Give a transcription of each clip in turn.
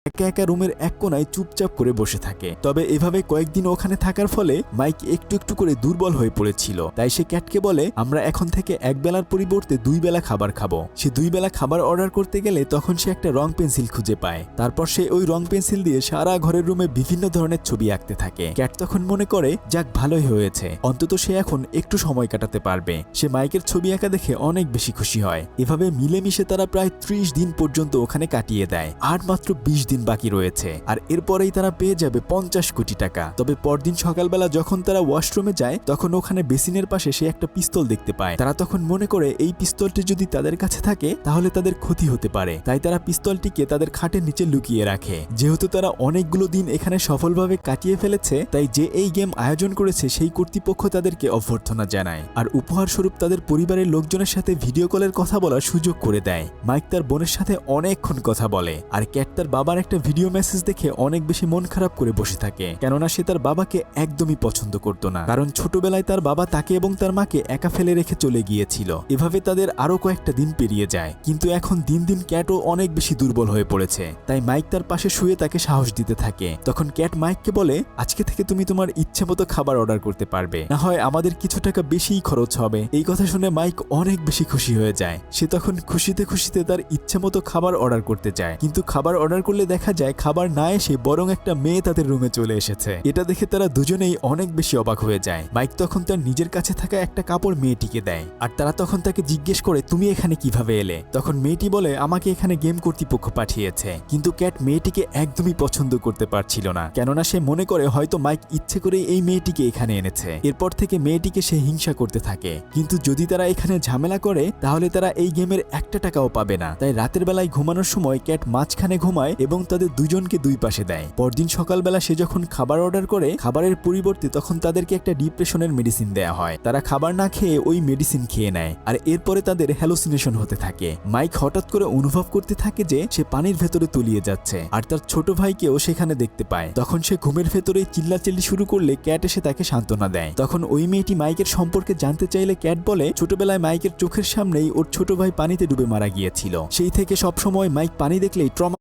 একা একা রুমের এক কোনায় চুপচাপ করে বসে থাকে। তবে এভাবে কয়েকদিন ওখানে থাকার ফলে মাইক একটু একটু করে দুর্বল হয়ে পড়েছিল। তাই সে ক্যাটকে বলে, আমরা এখন থেকে এক বেলার পরিবর্তে 2 বেলা খাবার খাবো। সে 2 বেলা খাবার অর্ডার করতে গেলে তখন সে একটা রং পেন্সিল খুঁজে পায়। তারপর সে ওই রং পেন্সিল দিয়ে সারা ঘরের রুমে বিভিন্ন ধরনের ছবি আঁকতে থাকে। ক্যাট তখন মনে করে, যাক ভালোই হয়েছে, অন্তত সে এখন একটু সময় কাটাতে পারবে। সে মাইকের ছবি আঁকা দেখে অনেক বেশি খুশি হয়। এভাবে মিলেমিশে তারা প্রায় 30 দিন পর্যন্ত ওখানে কাটিয়ে দেয়। আর মাত্র 20 দিন বাকি রয়েছে, আর এরপরেই তারা পেয়ে যাবে 50 কোটি টাকা। তবে পরদিন সকালবেলা যখন তারা ওয়াশরুমে যায় তখন ওখানে বেসিনের পাশে সে একটা পিস্তল দেখতে পায়। তারা তখন মনে করে এই পিস্তলটি যদি তাদের কাছে থাকে তাহলে তাদের ক্ষতি হতে পারে। তাই তারা পিস্তলটিকে তাদের খাটের নিচে লুকিয়ে রাখে। যেহেতু তারা অনেকগুলো দিন এখানে সফলভাবে কাটিয়ে ফেলেছে, তাই যে এই গেম আয়োজন করেছে সেই কর্তৃপক্ষ তাদেরকে অভ্যর্থনা জানায় আর উপহার স্বরূপ তাদের পরিবারের লোকজনের সাথে ভিডিও কলের কথা বলার সুযোগ করে দেয়। মাইক তার বোনের সাথে অনেকক্ষণ কথা বলে, আর ক্যাট তার বাবার একটা ভিডিও মেসেজ দেখে অনেক বেশি মন খারাপ করে বসে থাকে। কেননা সে তার বাবাকে একদমই পছন্দ করত না, কারণ ছোটবেলায় তার বাবা তাকে এবং তার মাকে একা ফেলে রেখে চলে গিয়েছিল। এভাবে তাদের আরো কয়েকটা দিন পেরিয়ে যায়, কিন্তু এখন দিন দিন ক্যাটও অনেক বেশি দুর্বল হয়ে পড়েছে। তাই মাইক তার পাশে শুয়ে তাকে সাহস দিতে থাকে। তখন ক্যাট মাইককে বলে, আজকে থেকে তুমি তোমার ইচ্ছে মতো খাবার অর্ডার করতে পারবে, না হয় আমাদের কিছু টাকা বেশিই খরচ হবে। এই কথা শুনে মাইক অনেক বেশি খুশি হয়ে যায়। সে তখন খুশিতে খুশিতে তার ইচ্ছে মতো খাবার অর্ডার করতে চায়, কিন্তু খাবার অর্ডার করলে দেখা যায় খাবার না এসে বরং একটা মেয়ে তাদের রুমে চলে এসেছে। এটা দেখে তারা দুজনেই অনেক বেশি অবাক হয়ে যায়। মাইক তখন তার নিজের কাছে থাকা একটা কাপড় মেয়েটিকে দেয়, আর তারা তখন তাকে জিজ্ঞেস করে, তুমি এখানে কিভাবে এলে? তখন মেয়েটি বলে, আমাকে এখানে গেম কর্তৃপক্ষ পাঠিয়েছে। কিন্তু ক্যাট মেয়েটিকে একদমই পছন্দ করতে পারছিল না, কেননা সে মনে করে হয়তো মাইক ইচ্ছে করে এই মেয়েটিকে এখানে এনেছে। এরপর থেকে মেয়েটিকে সে হিংসা করতে থাকে। কিন্তু যদি তারা এখানে ঝামেলা করে তাহলে তারা এই গেমের একটা টাকাও পাবে না। তাই রাতের বেলায় ঘুমানোর সময় ক্যাট মাঝখানে ঘুমায় এবং তাদের দুজনকে দুই পাশে দেয়। পরদিন সকালবেলা সে যখন খাবার অর্ডার করে, খাবারের পরিবর্তে তখন তাদেরকে একটা ডিপ্রেশনের মেডিসিন দেয়া হয়। তারা খাবার না খেয়ে ওই মেডিসিন খেয়ে নেয়, আর এরপরে তাদের হ্যালুসিনেশন হতে থাকে। মাইক হঠাৎ করে অনুভব করতে থাকে যে সে পানির ভেতরে তলিয়ে যাচ্ছে, আর তার ছোট ভাইকেও সেখানে দেখতে পায়। তখন সে ঘুমের ভেতরে চিল্লাচিল্লি শুরু করলে ক্যাট এসে তাকে সান্ত্বনা দেয়। তখন ওই মেয়েটি মাইকের সম্পর্কে জানতে চাইলে ক্যাট বলে, ছোটবেলায় মাইকের চোখের সামনেই ওর ছোট ভাই পানিতে ডুবে মারা গিয়েছিল। সেই থেকে সবসময় মাইক পানি দেখলেই ট্রমার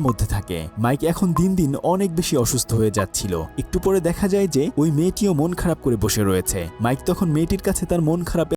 মধ্যে থাকে। মাইক এখন দিন দিন অনেক বেশি অসুস্থ হয়ে যাচ্ছিল। একটু পরে দেখা যায় যে ওই মেয়েটিও মন খারাপ করে বসে রয়েছে। মাইক তখন মেয়েটির কাছে তার মন খারাপ